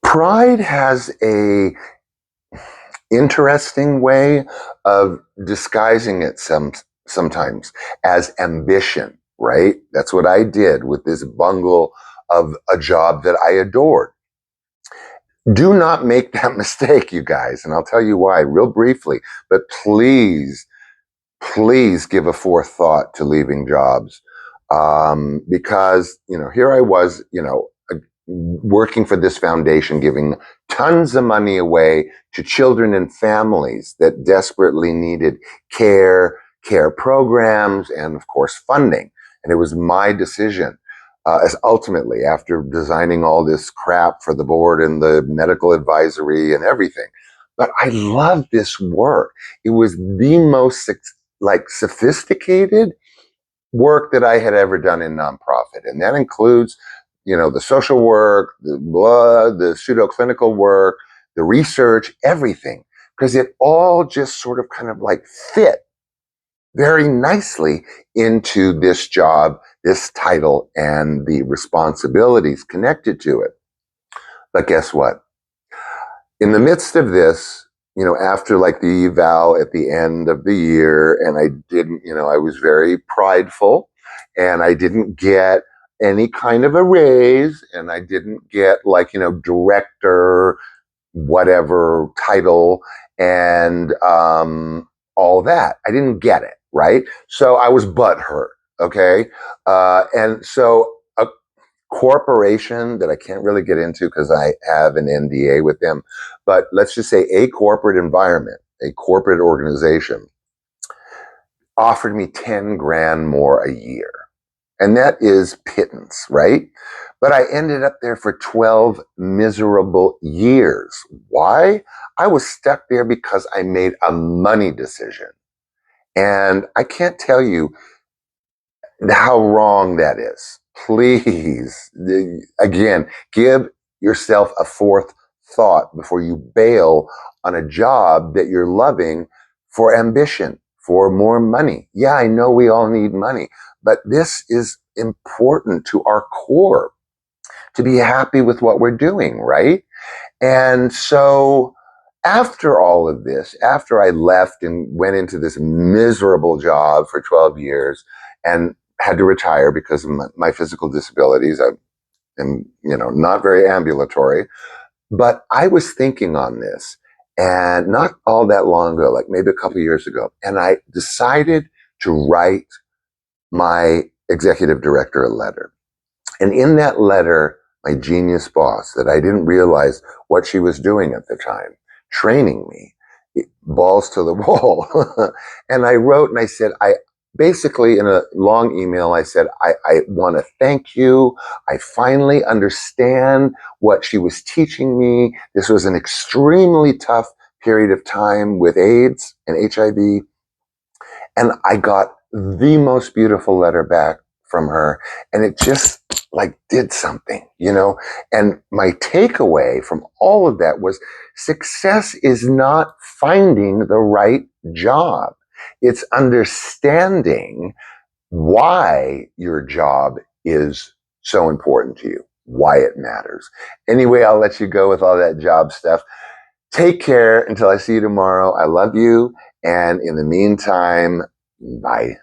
Pride has a interesting way of disguising it sometimes as ambition, right? That's what I did with this bungle of a job that I adored. Do not make that mistake, you guys, and I'll tell you why real briefly, but please give a forethought to leaving jobs, because here I was, working for this foundation, giving tons of money away to children and families that desperately needed care programs, and of course funding. And it was my decision, as ultimately, after designing all this crap for the board and the medical advisory and everything. But I loved this work. It was the most sophisticated work that I had ever done in nonprofit. And that includes, the social work, the pseudo clinical work, the research, everything, because it all just sort of kind of like fit very nicely into this job, this title, and the responsibilities connected to it. But guess what? In the midst of this, after like the eval at the end of the year, and I didn't, I was very prideful, and I didn't get any kind of a raise, and I didn't get like, director, whatever title, and all that. I didn't get it, right? So I was butthurt, okay? And so a corporation that I can't really get into because I have an NDA with them, but let's just say a corporate environment, a corporate organization, offered me 10 grand more a year. And that is pittance, right? But I ended up there for 12 miserable years. Why? I was stuck there because I made a money decision. And I can't tell you how wrong that is. Please, again, give yourself a fourth thought before you bail on a job that you're loving for ambition, for more money. Yeah, I know we all need money, but this is important to our core to be happy with what we're doing, right? And so after all of this, after I left and went into this miserable job for 12 years and had to retire because of my physical disabilities, I am, not very ambulatory, but I was thinking on this, and not all that long ago, like maybe a couple of years ago, and I decided to write my executive director a letter. And in that letter, my genius boss, that I didn't realize what she was doing at the time, training me, balls to the wall. And I wrote and I said, basically in a long email, I said, I want to thank you. I finally understand what she was teaching me. This was an extremely tough period of time with AIDS and HIV. And I got the most beautiful letter back from her. And it just like did something, And my takeaway from all of that was success is not finding the right job. It's understanding why your job is so important to you, why it matters. Anyway, I'll let you go with all that job stuff. Take care until I see you tomorrow. I love you. And in the meantime, bye.